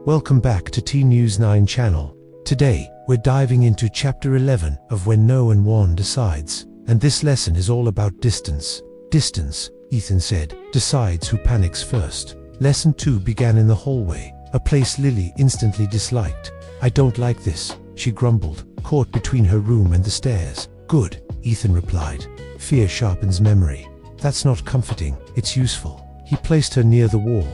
Welcome back to T News 9 channel. Today, we're diving into chapter 11 of When No One Decides. And this lesson is all about distance. Distance, Ethan said, decides who panics first. Lesson 2 began in the hallway, a place Lily instantly disliked. I don't like this, she grumbled, caught between her room and the stairs. Good, Ethan replied. Fear sharpens memory. That's not comforting, it's useful. He placed her near the wall.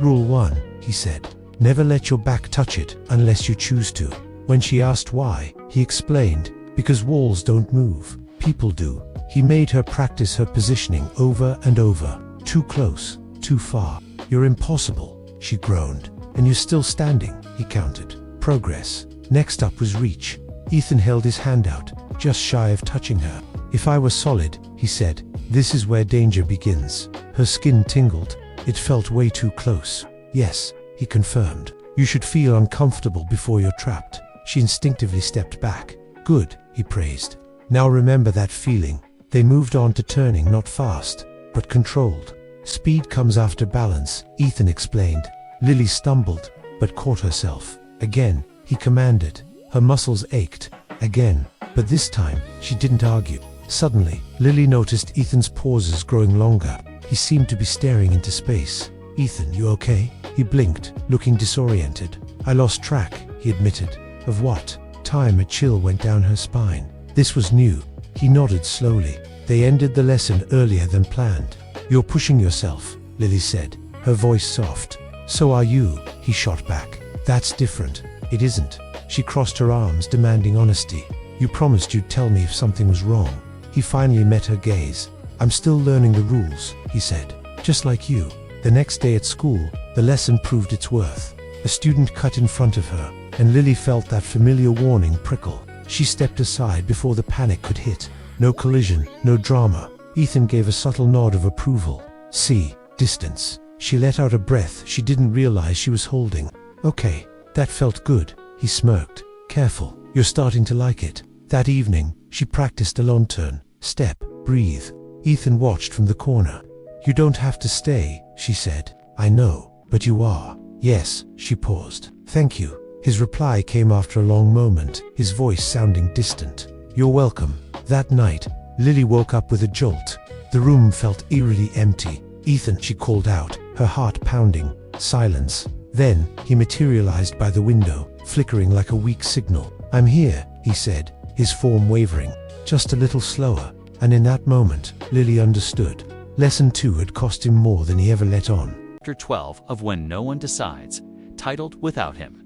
Rule 1, he said. Never let your back touch it unless you choose to. When she asked why, he explained, because walls don't move, people do. He made her practice her positioning over and over. Too close, too far. You're impossible, she groaned. And you're still standing, he counted. Progress. Next up was reach. Ethan held his hand out, just shy of touching her. If I were solid, he said, this is where danger begins. Her skin tingled. It felt way too close. Yes, he confirmed. You should feel uncomfortable before you're trapped. She instinctively stepped back. Good, he praised. Now remember that feeling. They moved on to turning, not fast, but controlled. Speed comes after balance, Ethan explained. Lily stumbled, but caught herself. Again, he commanded. Her muscles ached. Again, but this time, she didn't argue. Suddenly, Lily noticed Ethan's pauses growing longer. He seemed to be staring into space. Ethan, you okay? He blinked, looking disoriented. I lost track, he admitted. Of what? Time. A chill went down her spine. This was new. He nodded slowly. They ended the lesson earlier than planned. You're pushing yourself, Lily said, her voice soft. So are you, he shot back. That's different. It isn't. She crossed her arms, demanding honesty. You promised you'd tell me if something was wrong. He finally met her gaze. I'm still learning the rules, he said. Just like you. The next day at school, the lesson proved its worth. A student cut in front of her, and Lily felt that familiar warning prickle. She stepped aside before the panic could hit. No collision, no drama. Ethan gave a subtle nod of approval. See, distance. She let out a breath she didn't realize she was holding. Okay, that felt good, he smirked. Careful, you're starting to like it. That evening, she practiced a long turn. Step, breathe. Ethan watched from the corner. You don't have to stay, she said. I know, but you are. Yes, she paused. Thank you. His reply came after a long moment, his voice sounding distant. You're welcome. That night, Lily woke up with a jolt. The room felt eerily empty. Ethan, she called out, her heart pounding. Silence. Then, he materialized by the window, flickering like a weak signal. I'm here, he said, his form wavering. Just a little slower. And in that moment, Lily understood. Lesson 2 had cost him more than he ever let on. Chapter 12 of When No One Decides, titled Without Him.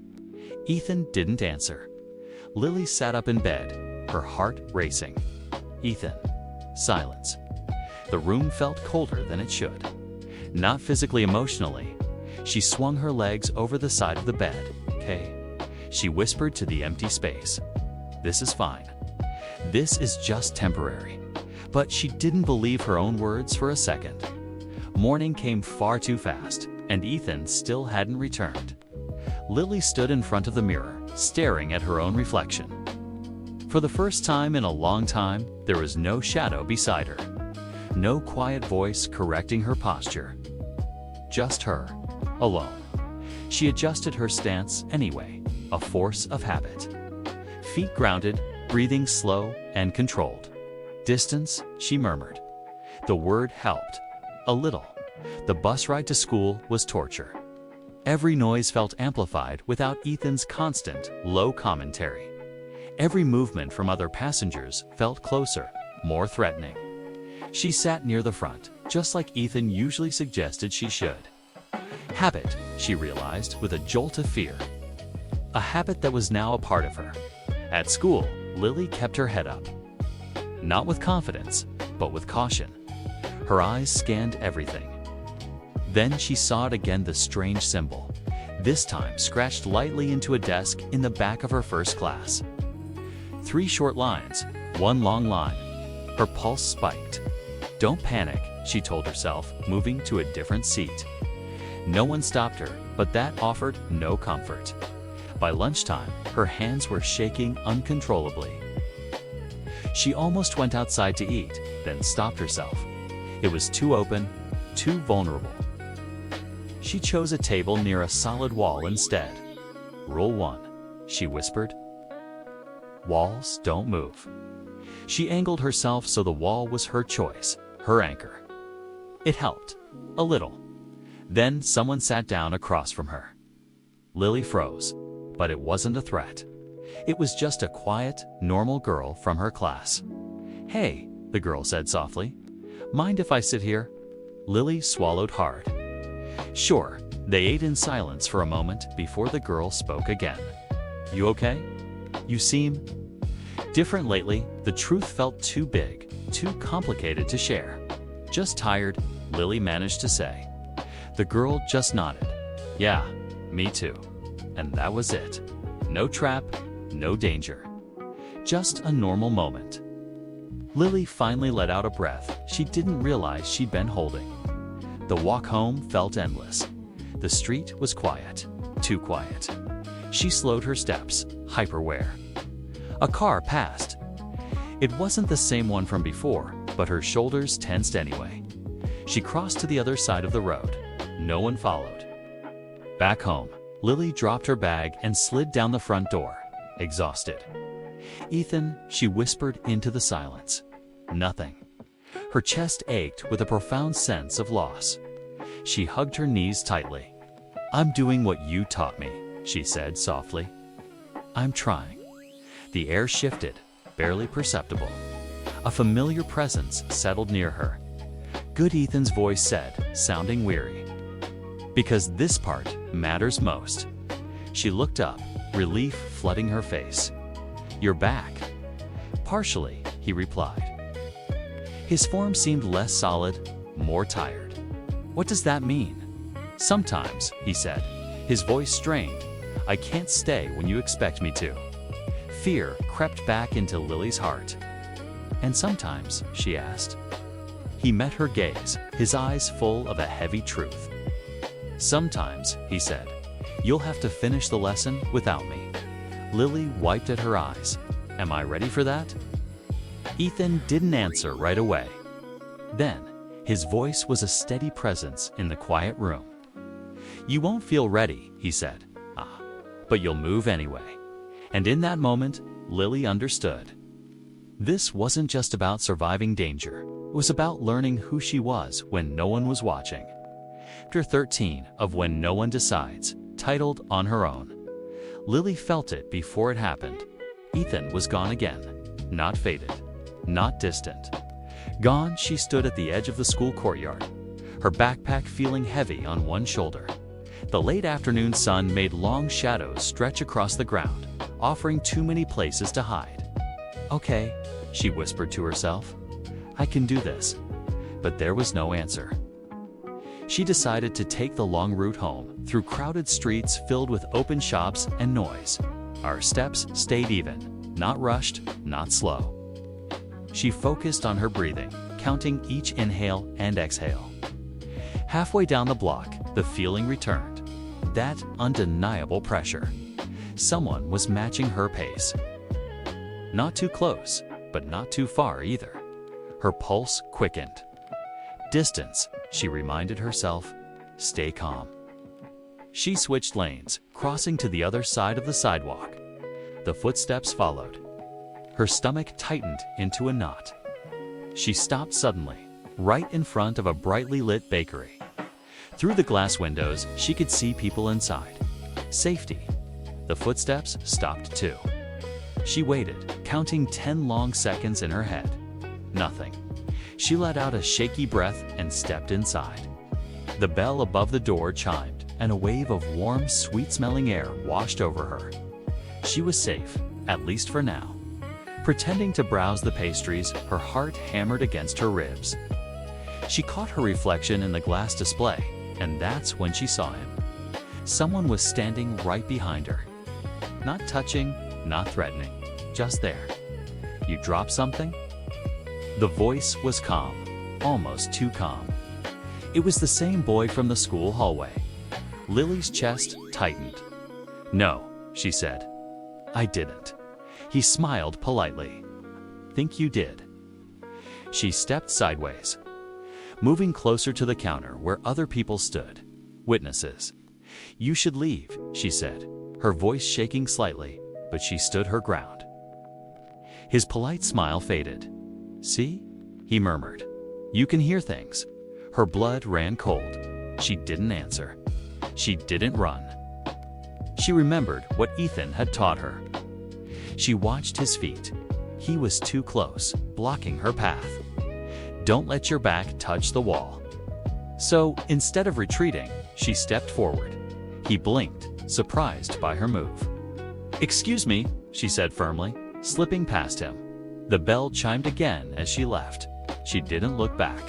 Ethan didn't answer. Lily sat up in bed, her heart racing. Ethan. Silence. The room felt colder than it should. Not physically, emotionally. She swung her legs over the side of the bed. Okay. She whispered to the empty space. This is fine. This is just temporary. But she didn't believe her own words for a second. Morning came far too fast, and Ethan still hadn't returned. Lily stood in front of the mirror, staring at her own reflection. For the first time in a long time, there was no shadow beside her. No quiet voice correcting her posture. Just her, alone. She adjusted her stance anyway, a force of habit. Feet grounded, breathing slow and controlled. Distance, she murmured. The word helped. A little. The bus ride to school was torture. Every noise felt amplified without Ethan's constant, low commentary. Every movement from other passengers felt closer, more threatening. She sat near the front, just like Ethan usually suggested she should. Habit, she realized with a jolt of fear. A habit that was now a part of her. At school, Lily kept her head up. Not with confidence, but with caution. Her eyes scanned everything. Then she saw it again, the strange symbol, this time scratched lightly into a desk in the back of her first class. 3 short lines, 1 long line. Her pulse spiked. Don't panic, she told herself, moving to a different seat. No one stopped her, but that offered no comfort. By lunchtime, her hands were shaking uncontrollably. She almost went outside to eat, then stopped herself. It was too open, too vulnerable. She chose a table near a solid wall instead. Rule 1, she whispered. Walls don't move. She angled herself so the wall was her choice, her anchor. It helped, a little. Then someone sat down across from her. Lily froze, but it wasn't a threat. It was just a quiet, normal girl from her class. Hey, the girl said softly. Mind if I sit here? Lily swallowed hard. Sure, they ate in silence for a moment before the girl spoke again. You okay? You seem different lately. The truth felt too big, too complicated to share. Just tired, Lily managed to say. The girl just nodded. Yeah, me too. And that was it. No trap, no danger. Just a normal moment. Lily finally let out a breath she didn't realize she'd been holding. The walk home felt endless. The street was quiet, too quiet. She slowed her steps, hyper-aware. A car passed. It wasn't the same one from before, but her shoulders tensed anyway. She crossed to the other side of the road. No one followed. Back home, Lily dropped her bag and slid down the front door, exhausted. Ethan, she whispered into the silence. Nothing. Her chest ached with a profound sense of loss. She hugged her knees tightly. I'm doing what you taught me, she said softly. I'm trying. The air shifted, barely perceptible. A familiar presence settled near her. Good, Ethan's voice said, sounding weary. Because this part matters most. She looked up, relief flooding her face. You're back. Partially, he replied. His form seemed less solid, more tired. What does that mean? Sometimes, he said, his voice strained. I can't stay when you expect me to. Fear crept back into Lily's heart. And sometimes, she asked. He met her gaze, his eyes full of a heavy truth. Sometimes, he said, you'll have to finish the lesson without me. Lily wiped at her eyes. Am I ready for that? Ethan didn't answer right away. Then, his voice was a steady presence in the quiet room. You won't feel ready, he said. But you'll move anyway. And in that moment, Lily understood. This wasn't just about surviving danger. It was about learning who she was when no one was watching. Chapter 13 of When No One Decides, titled On Her Own. Lily felt it before it happened. Ethan was gone again. Not faded. Not distant. Gone, she stood at the edge of the school courtyard, her backpack feeling heavy on one shoulder. The late afternoon sun made long shadows stretch across the ground, offering too many places to hide. Okay, she whispered to herself. I can do this. But there was no answer. She decided to take the long route home, through crowded streets filled with open shops and noise. Our steps stayed even, not rushed, not slow. She focused on her breathing, counting each inhale and exhale. Halfway down the block, the feeling returned. That undeniable pressure. Someone was matching her pace. Not too close, but not too far either. Her pulse quickened. Distance, she reminded herself. Stay calm. She switched lanes, crossing to the other side of the sidewalk. The footsteps followed. Her stomach tightened into a knot. She stopped suddenly, right in front of a brightly lit bakery. Through the glass windows, she could see people inside. Safety. The footsteps stopped too. She waited, counting 10 long seconds in her head. Nothing. She let out a shaky breath and stepped inside. The bell above the door chimed, and a wave of warm, sweet-smelling air washed over her. She was safe, at least for now. Pretending to browse the pastries, her heart hammered against her ribs. She caught her reflection in the glass display, and that's when she saw him. Someone was standing right behind her. Not touching, not threatening, just there. You dropped something? The voice was calm, almost too calm. It was the same boy from the school hallway. Lily's chest tightened. No, she said. I didn't. He smiled politely. Think you did. She stepped sideways, moving closer to the counter where other people stood. Witnesses. You should leave, she said, her voice shaking slightly, but she stood her ground. His polite smile faded. "See?" he murmured. "You can hear things." Her blood ran cold. She didn't answer. She didn't run. She remembered what Ethan had taught her. She watched his feet. He was too close, blocking her path. Don't let your back touch the wall. So, instead of retreating, she stepped forward. He blinked, surprised by her move. "Excuse me," she said firmly, slipping past him. The bell chimed again as she left. She didn't look back.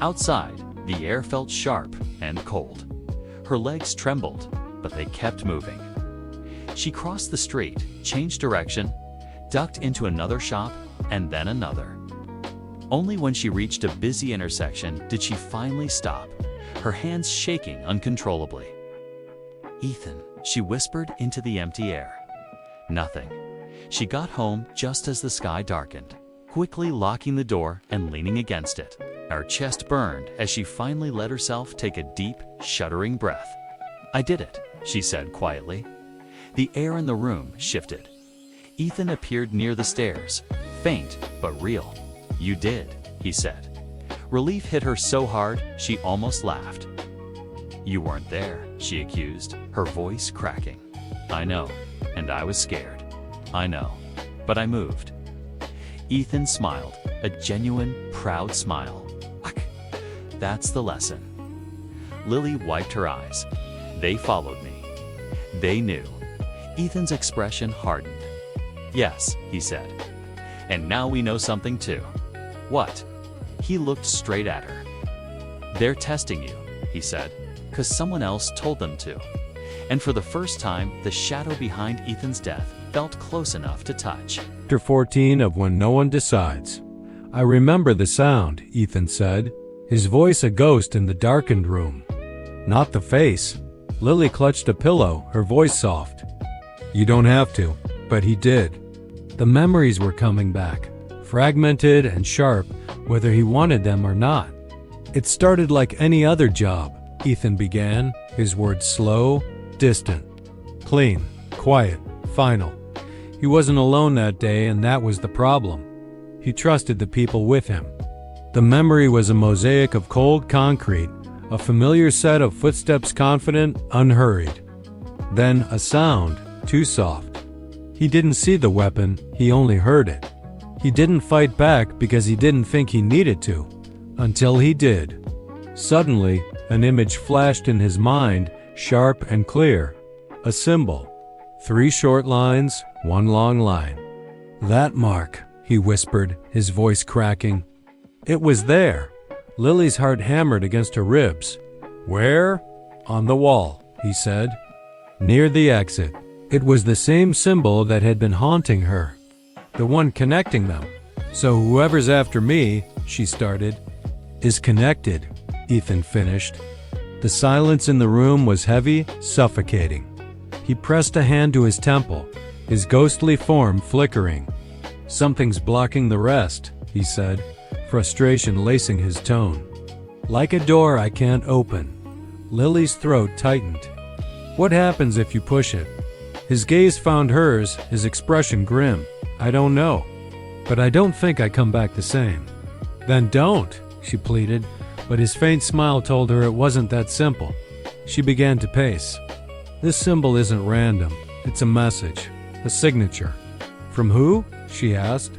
Outside, the air felt sharp and cold. Her legs trembled, but they kept moving. She crossed the street, changed direction, ducked into another shop, and then another. Only when she reached a busy intersection did she finally stop, her hands shaking uncontrollably. "Ethan," she whispered into the empty air. Nothing. She got home just as the sky darkened, quickly locking the door and leaning against it. Her chest burned as she finally let herself take a deep, shuddering breath. "I did it," she said quietly. The air in the room shifted. Ethan appeared near the stairs, faint but real. "You did," he said. Relief hit her so hard she almost laughed. "You weren't there," she accused, her voice cracking. "I know, and I was scared. I know, but I moved." Ethan smiled, a genuine, proud smile. That's the lesson. Lily wiped her eyes. "They followed me. They knew." Ethan's expression hardened. "Yes," he said. "And now we know something too." "What?" He looked straight at her. "They're testing you," he said, "'cause someone else told them to." And for the first time, the shadow behind Ethan's death felt close enough to touch. Chapter 14 of When No One Decides. "I remember the sound," Ethan said, his voice a ghost in the darkened room. "Not the face." Lily clutched a pillow, her voice soft. "You don't have to," but he did. The memories were coming back, fragmented and sharp, whether he wanted them or not. "It started like any other job," Ethan began, his words slow, distant. "Clean, quiet, final." He wasn't alone that day, and that was the problem. He trusted the people with him. The memory was a mosaic of cold concrete, a familiar set of footsteps, confident, unhurried. Then a sound, too soft. He didn't see the weapon, he only heard it. He didn't fight back because he didn't think he needed to, until he did. Suddenly, an image flashed in his mind, sharp and clear. A symbol. 3 short lines, 1 long line. "That mark," he whispered, his voice cracking. It was there. Lily's heart hammered against her ribs. "Where?" "On the wall," he said. "Near the exit." It was the same symbol that had been haunting her. The one connecting them. "So whoever's after me," she started. "Is connected," Ethan finished. The silence in the room was heavy, suffocating. He pressed a hand to his temple, his ghostly form flickering. "Something's blocking the rest," he said, frustration lacing his tone. "Like a door I can't open." Lily's throat tightened. "What happens if you push it?" His gaze found hers, his expression grim. "I don't know, but I don't think I come back the same." "Then don't," she pleaded, but his faint smile told her it wasn't that simple. She began to pace. "This symbol isn't random. It's a message, a signature." "From who?" she asked.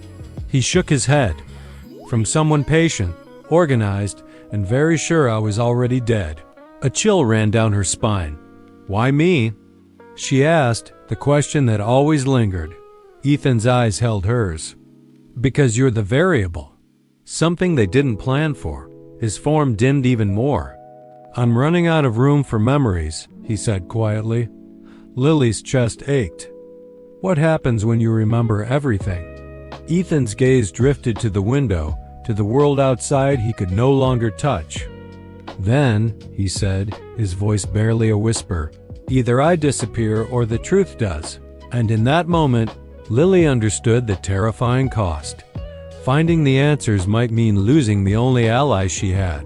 He shook his head. "From someone patient, organized, and very sure I was already dead." A chill ran down her spine. "Why me?" she asked, the question that always lingered. Ethan's eyes held hers. "Because you're the variable." Something they didn't plan for. His form dimmed even more. "I'm running out of room for memories," he said quietly. Lily's chest ached. "What happens when you remember everything?" Ethan's gaze drifted to the window, to the world outside he could no longer touch. "Then," he said, his voice barely a whisper, "either I disappear or the truth does." And in that moment, Lily understood the terrifying cost. Finding the answers might mean losing the only ally she had.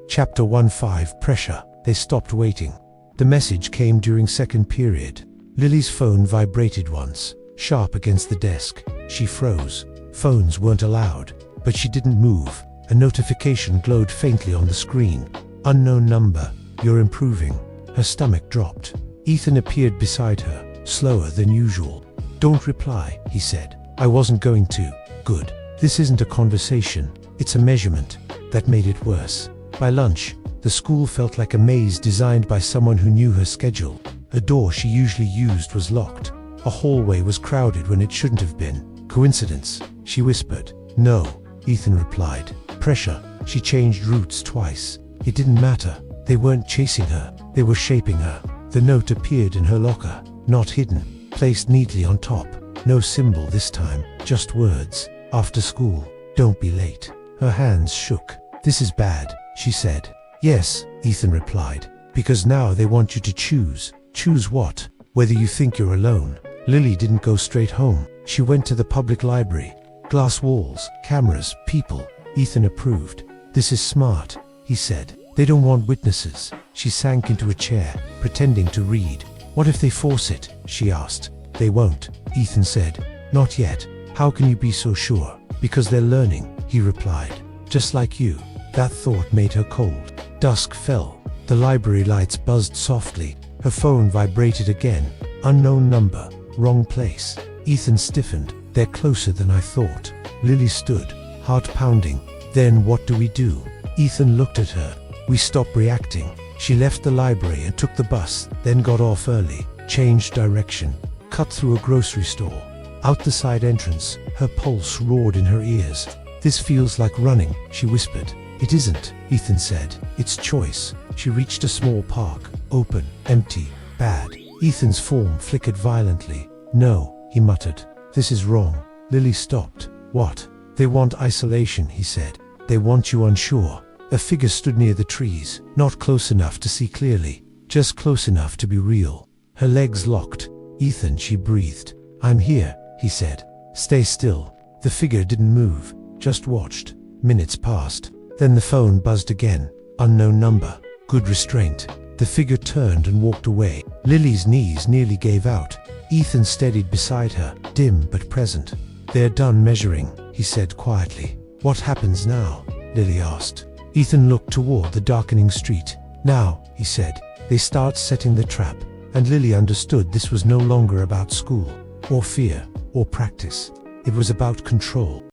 Chapter 15 Pressure. They stopped waiting. The message came during second period. Lily's phone vibrated once, sharp against the desk. She froze. Phones weren't allowed, but she didn't move. A notification glowed faintly on the screen. Unknown number, you're improving. Her stomach dropped. Ethan appeared beside her, slower than usual. Don't reply, he said. I wasn't going to. Good. This isn't a conversation, it's a measurement. That made it worse. By lunch, the school felt like a maze designed by someone who knew her schedule. A door she usually used was locked. A hallway was crowded when it shouldn't have been. Coincidence? She whispered. No, Ethan replied. Pressure. She changed routes twice. It didn't matter. They weren't chasing her. They were shaping her. The note appeared in her locker, not hidden, placed neatly on top. No symbol this time, just words. After school. Don't be late. Her hands shook. This is bad, she said. Yes, Ethan replied. Because now they want you to choose. Choose what? Whether you think you're alone. Lily didn't go straight home. She went to the public library. Glass walls, cameras, people. Ethan approved. This is smart, he said. They don't want witnesses. She sank into a chair, pretending to read. What if they force it? She asked. They won't, Ethan said. Not yet. How can you be so sure? Because they're learning, he replied. Just like you. That thought made her cold. Dusk fell. The library lights buzzed softly. Her phone vibrated again. Unknown number. Wrong place. Ethan stiffened. They're closer than I thought. Lily stood, heart pounding. Then what do we do? Ethan looked at her. We stopped reacting. She left the library and took the bus, then got off early, changed direction, cut through a grocery store. Out the side entrance, her pulse roared in her ears. This feels like running, she whispered. It isn't, Ethan said. It's choice. She reached a small park, open, empty, bad. Ethan's form flickered violently. No, he muttered. This is wrong. Lily stopped. What? They want isolation, he said. They want you unsure. A figure stood near the trees, not close enough to see clearly, just close enough to be real. Her legs locked. Ethan, she breathed. I'm here, he said. Stay still. The figure didn't move, just watched. Minutes passed. Then the phone buzzed again. Unknown number. Good restraint. The figure turned and walked away. Lily's knees nearly gave out. Ethan steadied beside her, dim but present. They're done measuring, he said quietly. What happens now? Lily asked. Ethan looked toward the darkening street. Now, he said, they start setting the trap. And Lily understood this was no longer about school, or fear, or practice. It was about control.